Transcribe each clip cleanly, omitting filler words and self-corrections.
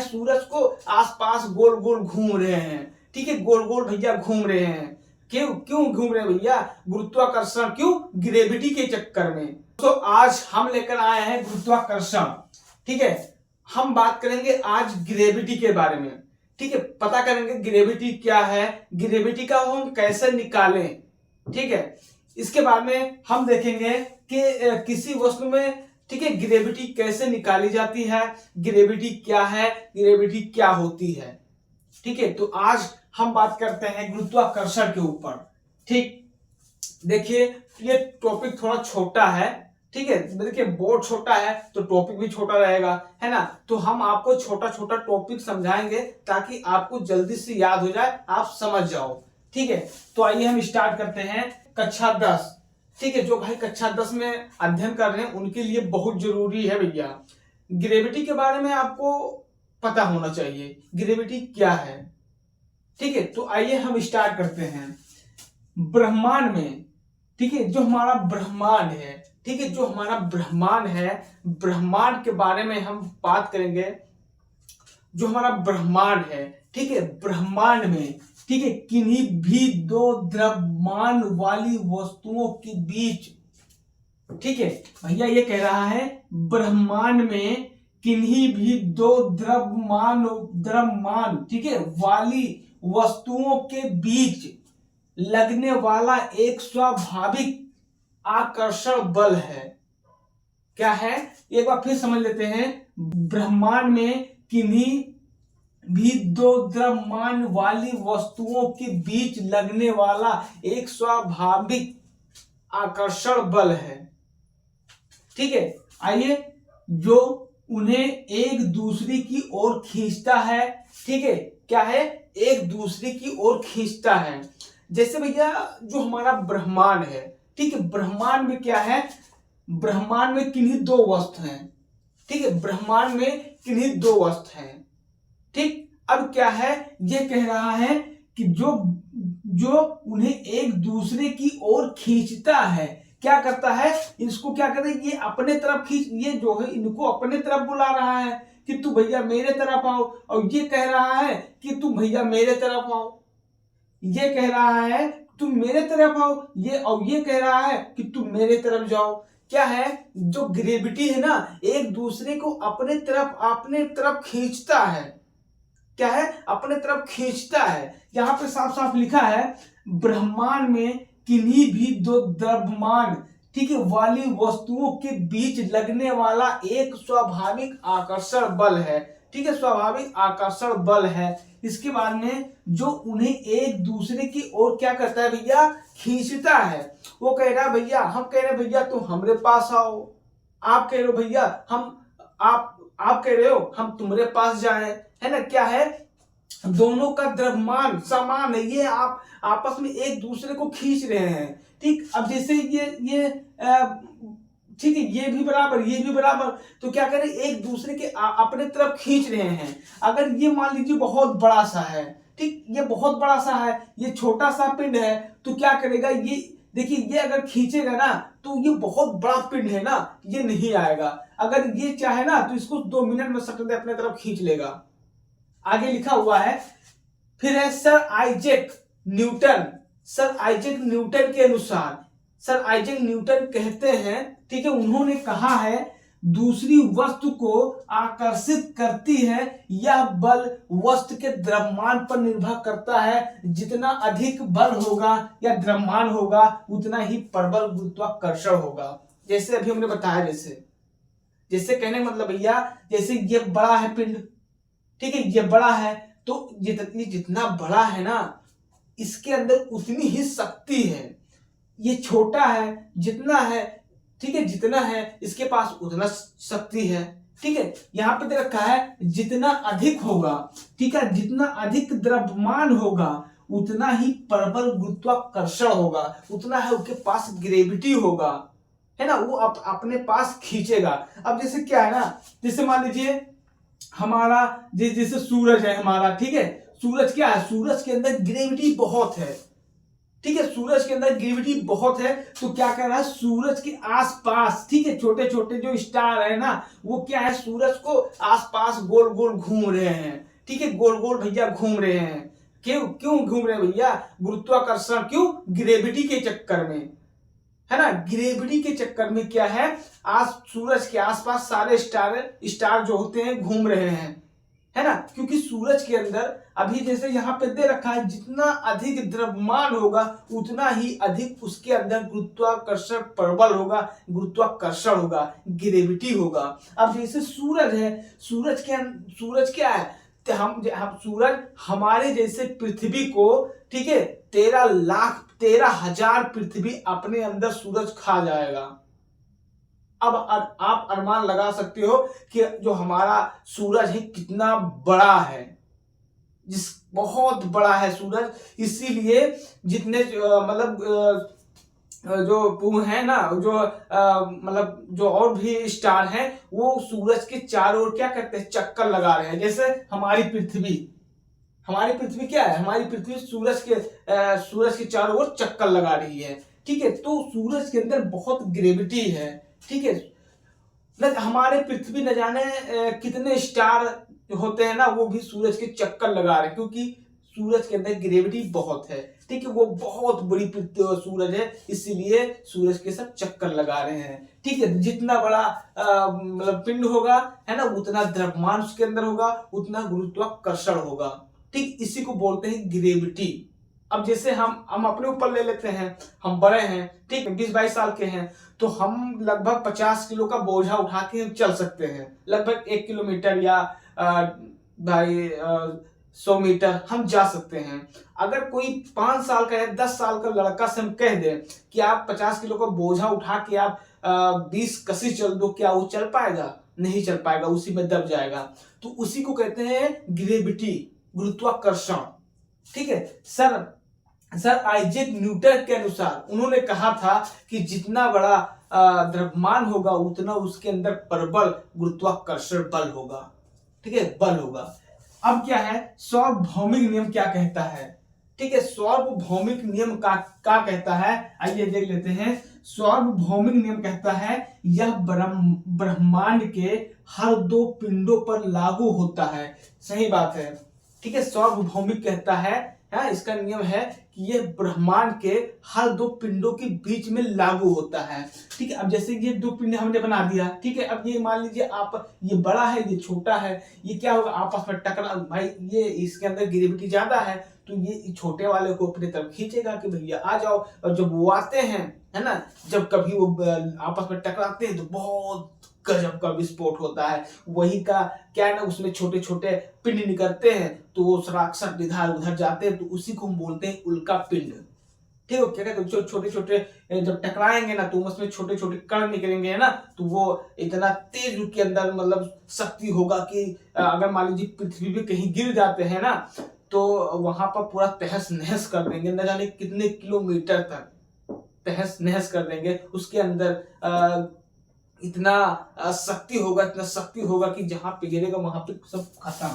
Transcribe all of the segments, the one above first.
सूरज को आसपास गोल गोल घूम रहे हैं, ठीक है, गोल गोल भैया घूम रहे हैं। क्यों क्यों घूम रहे हैं भैया? गुरुत्वाकर्षण, क्यों? ग्रेविटी के चक्कर में। तो आज हम लेकर आए हैं गुरुत्वाकर्षण, ठीक है। हम बात करेंगे आज ग्रेविटी के बारे में, ठीक है। पता करेंगे ग्रेविटी क्या है, ग्रेविटी का हम कैसे निकालें, ठीक है। इसके बारे में हम देखेंगे कि किसी वस्तु में, ठीक है, ग्रेविटी कैसे निकाली जाती है, ग्रेविटी क्या है, ग्रेविटी क्या होती है, ठीक है। तो आज हम बात करते हैं गुरुत्वाकर्षण के ऊपर, ठीक। देखिए ये टॉपिक थोड़ा छोटा है, ठीक है। देखिए बोर्ड छोटा है तो टॉपिक भी छोटा रहेगा, है ना। तो हम आपको छोटा छोटा टॉपिक समझाएंगे ताकि आपको जल्दी से याद हो जाए, आप समझ जाओ, ठीक है। तो आइए हम स्टार्ट करते हैं कक्षा 10, ठीक है। जो भाई कक्षा 10 में अध्ययन कर रहे हैं उनके लिए बहुत जरूरी है भैया, ग्रेविटी के बारे में आपको पता होना चाहिए, ग्रेविटी क्या है, ठीक है। तो आइए हम स्टार्ट करते हैं। ब्रह्मांड में, ठीक है, जो हमारा ब्रह्मांड है, ठीक है, जो हमारा ब्रह्मांड है, ब्रह्मांड के बारे में हम बात करेंगे। जो हमारा ब्रह्मांड है, ठीक है, ब्रह्मांड में, ठीक है, किन्हीं भी दो द्रव्यमान वाली वस्तुओं के बीच, ठीक है भैया, ये कह रहा है ब्रह्मांड में किन्हीं भी दो द्रव्यमान, ठीक है, वाली वस्तुओं के बीच लगने वाला एक स्वाभाविक आकर्षण बल है। क्या है? एक बार फिर समझ लेते हैं। ब्रह्मांड में किन्हीं भी दो द्रव्यमान वाली वस्तुओं के बीच लगने वाला एक स्वाभाविक आकर्षण बल है, ठीक है। आइए, जो उन्हें एक दूसरे की ओर खींचता है, ठीक है, क्या है? एक दूसरे की ओर खींचता है। जैसे भैया जो हमारा ब्रह्मांड है, ठीक है, ब्रह्मांड में क्या है? ब्रह्मांड में किन्हीं दो वस्तु हैं, ठीक है, ब्रह्मांड में किन्हीं दो वस्तु हैं, ठीक। अब क्या है? ये कह रहा है कि जो उन्हें एक दूसरे की ओर खींचता है, क्या करता है? इसको क्या करता है? ये अपने तरफ खींच, ये जो है इनको अपने तरफ बुला रहा है कि तू भैया मेरे तरफ आओ, और ये कह रहा है कि तू भैया मेरे तरफ आओ। ये कह रहा है तुम मेरे तरफ आओ, ये, और ये कह रहा है कि तुम मेरे तरफ जाओ। क्या है? जो ग्रेविटी है ना, एक दूसरे को अपने तरफ खींचता है। क्या है? अपने तरफ खींचता है। यहां पे साफ साफ लिखा है ब्रह्मांड में किन्हीं भी दो द्रव्यमान, ठीक है, वाली वस्तुओं के बीच लगने वाला एक स्वाभाविक आकर्षण बल है, ठीक है, स्वाभाविक आकर्षण बल है। इसके बाद में जो उन्हें एक दूसरे की ओर क्या करता है भैया? खींचता है। वो कह रहा है भैया, हम कह रहे हैं भैया तुम हमरे पास आओ, आप कह रहे हो भैया आप कह रहे हो हम तुम्हारे पास जाएं, है ना। क्या है? दोनों का द्रव्यमान समान है, ये आप आपस में एक दूसरे को खींच रहे हैं, ठीक। अब जैसे ये ठीक है, ये भी बराबर, ये भी बराबर, तो क्या करें? एक दूसरे के अपने तरफ खींच रहे हैं। अगर ये मान लीजिए बहुत बड़ा सा है, ठीक, ये बहुत बड़ा सा है, ये छोटा सा पिंड है, तो क्या करेगा? ये देखिए, ये अगर खींचेगा ना तो ये बहुत बड़ा पिंड है ना, ये नहीं आएगा। अगर ये चाहे ना तो इसको 2 मिनट में सकते अपने तरफ खींच लेगा। आगे लिखा हुआ है, फिर है सर आइजैक न्यूटन के अनुसार, सर आइजैक न्यूटन कहते हैं, ठीक है, उन्होंने कहा है दूसरी वस्तु को आकर्षित करती है, यह बल वस्तु के द्रव्यमान पर निर्भर करता है। जितना अधिक बल होगा या द्रव्यमान होगा उतना ही प्रबल गुरुत्वाकर्षण होगा। जैसे अभी हमने बताया, जैसे कहने मतलब भैया, जैसे ये बड़ा है पिंड, ठीक है, ये बड़ा है, तो जितना बड़ा है ना, इसके अंदर उतनी ही शक्ति है। ये छोटा है, जितना है, ठीक है, जितना है इसके पास उतना शक्ति है, ठीक है। यहां पे दे रखा है जितना अधिक होगा, ठीक है, जितना अधिक द्रव्यमान होगा उतना ही प्रबल गुरुत्वाकर्षण होगा, उतना है उसके पास ग्रेविटी होगा, है ना, वो अपने पास खींचेगा। अब जैसे क्या है ना, जैसे मान लीजिए हमारा जैसे सूरज है हमारा, ठीक है, सूरज क्या है? सूरज के अंदर ग्रेविटी बहुत है, ठीक है, सूरज के अंदर ग्रेविटी बहुत है, तो क्या कर रहा है, सूरज के आसपास, ठीक है, छोटे छोटे जो स्टार है ना, वो क्या है, सूरज को आसपास गोल गोल घूम रहे हैं। ठीक है, गोल गोल भैया घूम रहे हैं। क्यों क्यों घूम रहे हैं भैया, गुरुत्वाकर्षण, क्यों, ग्रेविटी के चक्कर में, है ना, ग्रेविटी के चक्कर में क्या है, आज सूरज के आसपास सारे स्टार जो होते हैं घूम रहे हैं, है ना, क्योंकि सूरज के अंदर अभी जैसे यहाँ पे दे रखा है, जितना अधिक द्रव्यमान होगा उतना ही अधिक उसके अंदर गुरुत्वाकर्षण प्रबल होगा, गुरुत्वाकर्षण होगा, ग्रेविटी होगा। अब जैसे सूरज है, सूरज क्या है, तो हम सूरज हमारे जैसे पृथ्वी को, ठीक है, 13,00,000 पृथ्वी अपने अंदर सूरज खा जाएगा। अब आप अनुमान लगा सकते हो कि जो हमारा सूरज है कितना बड़ा है, जिस बहुत बड़ा है सूरज, इसीलिए जितने मतलब जो है ना, जो मतलब जो और भी स्टार हैं, वो सूरज के चारों ओर क्या करते हैं, चक्कर लगा रहे हैं। जैसे हमारी पृथ्वी क्या है, हमारी पृथ्वी सूरज के चारों ओर चक्कर लगा रही है। ठीक है, तो सूरज के अंदर बहुत ग्रेविटी है। ठीक है, हमारे पृथ्वी न जाने कितने स्टार होते हैं ना, वो भी सूरज के चक्कर लगा रहे हैं, क्योंकि सूरज के अंदर ग्रेविटी बहुत है। ठीक है, वो बहुत बड़ी सूरज है, इसीलिए सूरज के सब चक्कर लगा रहे हैं। ठीक है, जितना बड़ा मतलब पिंड होगा, है ना, उतना द्रव्यमान उसके अंदर होगा, उतना गुरुत्वाकर्षण होगा। ठीक, इसी को बोलते हैं ग्रेविटी। अब जैसे हम अपने ऊपर ले लेते हैं, हम बड़े हैं, ठीक है, 20-22 साल के हैं, तो हम लगभग 50 किलो का बोझा उठा के चल सकते हैं, लगभग 1 किलोमीटर या भाई 100 मीटर हम जा सकते हैं। अगर कोई 5 साल का या 10 साल का लड़का से हम कह दें कि आप 50 किलो का बोझा उठा के आप 20 कसी चल दो, क्या वो चल पाएगा? नहीं चल पाएगा, उसी में दब जाएगा। तो उसी को कहते हैं ग्रेविटी, गुरुत्वाकर्षण। ठीक है, सर आइजैक न्यूटन के अनुसार उन्होंने कहा था कि जितना बड़ा द्रव्यमान होगा उतना उसके अंदर प्रबल गुरुत्वाकर्षण बल होगा। ठीक है, बल होगा। अब क्या है, सार्वभौमिक नियम क्या कहता है? ठीक है, सार्वभौमिक नियम का कहता है, आइए देख लेते हैं। सार्वभौमिक नियम कहता है यह ब्रह्मांड के हर 2 पिंडों पर लागू होता है। सही बात है। ठीक है, सार्वभौमिक कहता है, इसका नियम है कि ये ब्रह्मांड के हर 2 पिंडों के बीच में लागू होता है। ठीक है, अब जैसे ये 2 पिंड हमने बना दिया, ठीक है, अब ये मान लीजिए आप, ये बड़ा है ये छोटा है, ये क्या होगा, आपस में टकरा, भाई ये इसके अंदर ग्रेविटी ज्यादा है, तो ये छोटे वाले को अपने तरफ खींचेगा कि भैया आ जाओ। और जब वो आते हैं, है ना, जब कभी वो आपस में टकराते हैं तो बहुत गजब का विस्फोट होता है। वही का क्या है ना, उसमें छोटे छोटे पिंड निकलते हैं, तो वो सरासर इधर उधर जाते हैं, तो उसी को हम बोलते हैं उल्का पिंड। ठीक है, क्या कहते हैं, छोटे छोटे जब टकराएंगे ना, तो उसमें छोटे छोटे कण निकलेंगे, है ना, तो वो इतना तेज उसके अंदर मतलब शक्ति होगा कि अगर मान लीजिए पृथ्वी पे कहीं गिर जाते हैं ना, तो वहां पर पूरा तहस नहस कर देंगे, न जाने कितने किलोमीटर तक तहस नहस कर देंगे। उसके अंदर इतना शक्ति होगा कि जहां पे गिरेगा वहां पे सब खत्म।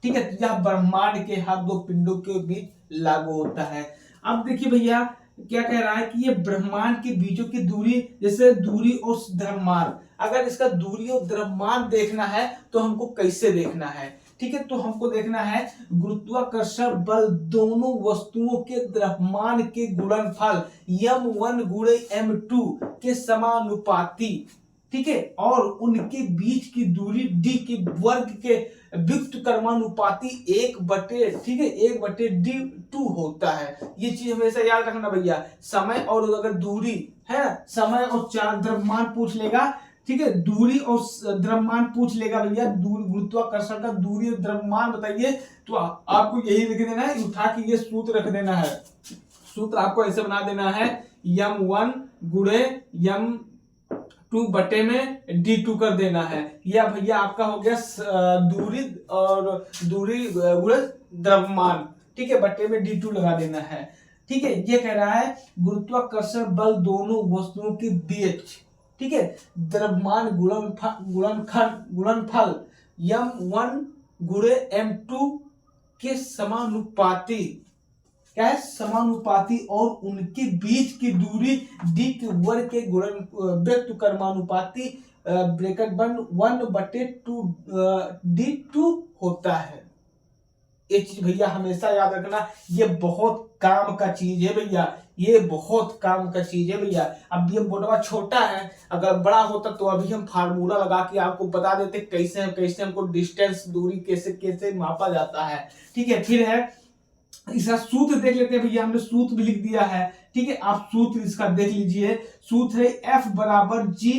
ठीक है, तो यह ब्रह्मांड के हर 2 पिंडों के बीच लागू होता है। अब देखिए भैया क्या कह रहा है कि ये ब्रह्मांड के बीचों की दूरी, जैसे दूरी और द्रव्यमान, अगर इसका दूरी और द्रव्यमान देखना है तो हमको कैसे देखना है? ठीक है, तो हमको देखना है गुरुत्वाकर्षण बल दोनों वस्तुओं के द्रव्यमान के गुणनफल m1 गुणे m2 के समानुपाती, ठीक है, और उनके बीच की दूरी d के वर्ग के व्युत्क्रमानुपाती कर्मानुपाती 1/, ठीक है, 1/d2 होता है। ये चीज हमेशा याद रखना भैया। समय और अगर दूरी है, समय और द्रव्यमान पूछ लेगा, ठीक है, दूरी और द्रव्यमान पूछ लेगा भैया, गुरुत्वाकर्षण का दूरी और द्रव्यमान बताइए, तो आपको यही लिख देना है, उठा के ये सूत्र रख देना है। सूत्र आपको ऐसे बना देना है, m1 गुणे m2 बटे में d2 कर देना है। या भैया आपका हो गया दूरी गुणे द्रव्यमान, ठीक है, बटे में d2 लगा देना है। ठीक है, ये कह रहा है गुरुत्वाकर्षण बल दोनों वस्तुओं के बीच, ठीक है, द्रव्यमान गुणनफल m1 गुणे m2 के समानुपाती, क्या है, समानुपाती और उनके बीच की दूरी d के वर्ग के गुणन व्यक्त कर्मानुपाती ब्रैकेट बंद 1/2 d2 होता है। ये चीज भैया हमेशा याद रखना, ये बहुत काम का चीज है भैया, ये बहुत काम का चीज है भैया। अब ये बोर्डवा छोटा है, अगर बड़ा होता तो अभी हम फार्मूला लगा के आपको बता देते कैसे कैसे हमको डिस्टेंस दूरी कैसे कैसे मापा जाता है। ठीक है, फिर है इसका सूत्र देख लेते हैं भैया, हमने सूत्र भी लिख दिया है। ठीक है, आप सूत्र इसका देख लीजिए। सूत्र है F बराबर G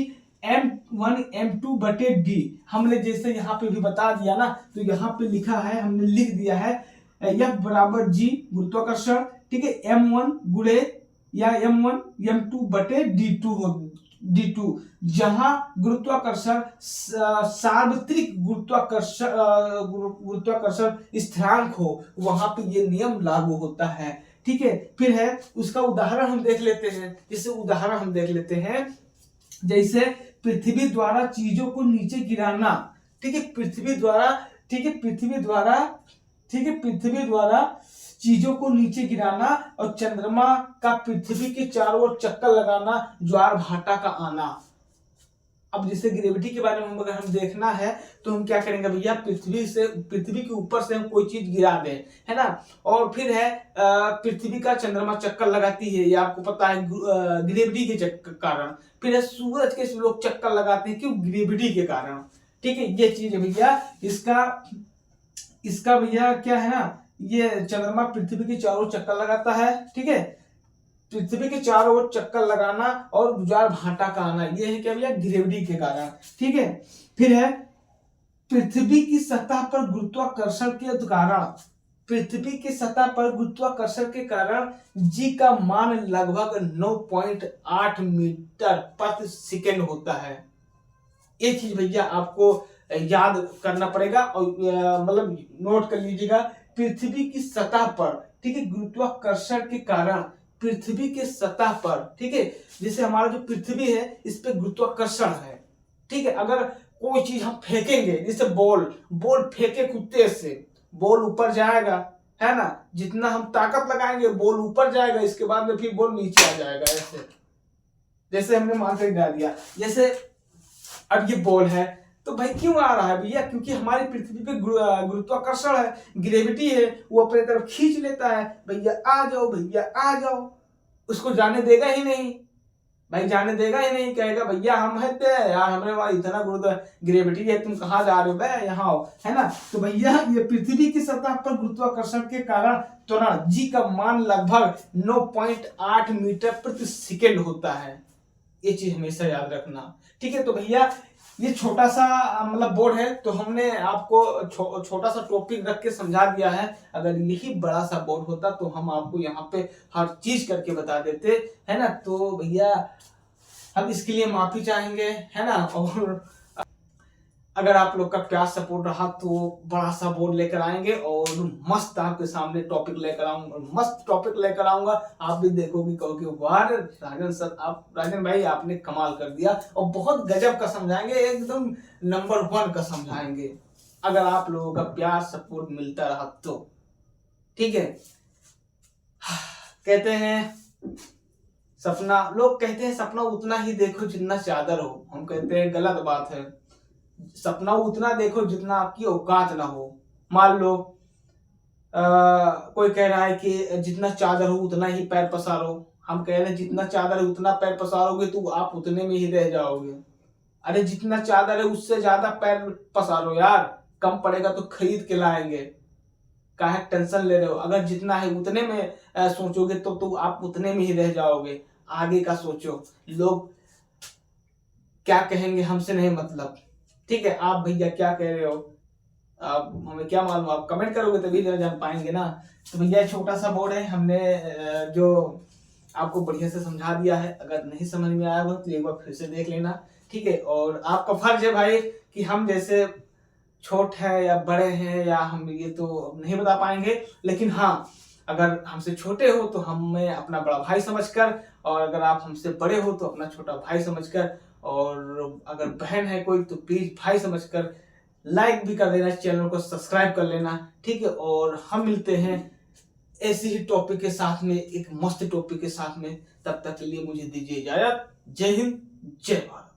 M1 M2 बटे D। हमने जैसे यहाँ पे भी बता दिया ना, तो यहाँ पे लिखा है, हमने लिख दिया है F बराबर G गुरुत्वाकर्षण, ठीक है, M1 गुणे या M1 M2 बटे D2 जहां गुरुत्वाकर्षण सार्वत्रिक गुरुत्वाकर्षण स्थिरांक हो, वहां पे ये नियम लागू होता है। ठीक है, फिर है उसका उदाहरण हम देख लेते हैं। जैसे उदाहरण हम देख लेते हैं, जैसे पृथ्वी द्वारा चीजों को नीचे गिराना। ठीक है, पृथ्वी द्वारा चीजों को नीचे गिराना और चंद्रमा का पृथ्वी के चारों ओर चक्कर लगाना, ज्वार भाटा का आना। अब जैसे ग्रेविटी के बारे में अगर हम देखना है तो हम क्या करेंगे भैया, पृथ्वी के ऊपर से हम कोई चीज गिरा दें, है ना, और फिर है पृथ्वी का चंद्रमा चक्कर लगाती है, ये आपको पता है ग्रेविटी के कारण। फिर है सूरज के लोग चक्कर लगाते हैं, क्यों, ग्रेविटी के कारण। ठीक है, ये चीज है भैया। इसका भैया क्या है ना, ये चंद्रमा पृथ्वी के चारों ओर चक्कर लगाता है। ठीक है, पृथ्वी के चारों ओर चक्कर लगाना और ज्वार भाटा का आना, ये है क्या भैया, ग्रेविटी के कारण। ठीक है, फिर है पृथ्वी की सतह पर गुरुत्वाकर्षण के कारण जी का मान लगभग 9.8 मीटर प्रति सेकेंड होता है। ये चीज भैया आपको याद करना पड़ेगा और मतलब नोट कर लीजिएगा। पृथ्वी की सतह पर, ठीक है, गुरुत्वाकर्षण के कारण पृथ्वी के सतह पर, ठीक है, जैसे हमारा जो पृथ्वी है इस पे गुरुत्वाकर्षण है। ठीक है, अगर कोई चीज हम फेंकेंगे, जैसे बॉल फेंके कुत्ते से, बॉल ऊपर जाएगा, है ना, जितना हम ताकत लगाएंगे बॉल ऊपर जाएगा, इसके बाद में फिर बॉल नीचे आ जाएगा। ऐसे जैसे हमने मान के डाल दिया, जैसे अब ये बॉल है तो भाई क्यों आ रहा है भैया, क्योंकि हमारी पृथ्वी पे गुरुत्वाकर्षण है, ग्रेविटी है, वो अपने तरफ खींच लेता है। भैया आ जाओ, उसको जाने देगा ही नहीं भाई, जाने देगा ही नहीं, कहेगा भैया हम है यार, हमारे वहां इतना ग्रेविटी है, तुम कहाँ जा रहे हो भैया, यहाँ आओ, है ना। तो भैया ये पृथ्वी की सतह पर गुरुत्वाकर्षण के कारण त्वरण जी का मान लगभग 9.8 मीटर प्रति सेकेंड होता है। ये चीज हमेशा याद रखना। ठीक है, तो भैया ये छोटा सा मतलब बोर्ड है, तो हमने आपको छोटा सा टॉपिक रख के समझा दिया है। अगर यही बड़ा सा बोर्ड होता तो हम आपको यहाँ पे हर चीज करके बता देते, है ना। तो भैया हम इसके लिए माफी चाहेंगे, है ना। और अगर आप लोग का प्यार सपोर्ट रहा तो बड़ा सा बोर्ड लेकर आएंगे और मस्त आपके सामने टॉपिक लेकर आऊंगा, आप भी देखोगे, कहोगे वाह राजन सर, राजन भाई आपने कमाल कर दिया, और बहुत गजब का समझाएंगे, एकदम नंबर 1 का समझाएंगे, अगर आप लोगों का प्यार सपोर्ट मिलता रहा तो। ठीक है, कहते हैं लोग कहते हैं सपना उतना ही देखो जितना चादर हो, हम कहते हैं गलत बात है। सपना उतना देखो जितना आपकी औकात ना हो। मान लो कोई कह रहा है कि जितना चादर हो उतना ही पैर पसारो, हम कह रहे हैं जितना चादर है उतना पैर पसारोगे तो आप उतने में ही रह जाओगे। अरे जितना चादर है उससे ज्यादा पैर पसारो यार, कम पड़ेगा तो खरीद के लाएंगे, काहे टेंशन ले रहे हो। अगर जितना है उतने में सोचोगे तो आप उतने में ही रह जाओगे। आगे का सोचो, लोग क्या कहेंगे हमसे नहीं मतलब। ठीक है, आप भैया क्या कह रहे हो, आप हमें क्या मालूम, आप कमेंट करोगे तभी जान पाएंगे ना। तो भैया छोटा सा बोर्ड है, हमने जो आपको बढ़िया से समझा दिया है। अगर नहीं समझ में आया हो तो एक बार फिर से देख लेना। ठीक है, और आपका फर्ज है भाई कि हम जैसे छोट है या बड़े हैं या हम ये तो नहीं बता पाएंगे, लेकिन हाँ अगर हमसे छोटे हो तो हमें अपना बड़ा भाई समझकर, और अगर आप हमसे बड़े हो तो अपना छोटा भाई समझकर, और अगर बहन है कोई तो प्लीज भाई समझकर लाइक भी कर देना, चैनल को सब्सक्राइब कर लेना। ठीक है, और हम मिलते हैं ऐसे ही टॉपिक के साथ में, एक मस्त टॉपिक के साथ में, तब तक के लिए मुझे दीजिए इजाजत। जय हिंद, जय भारत।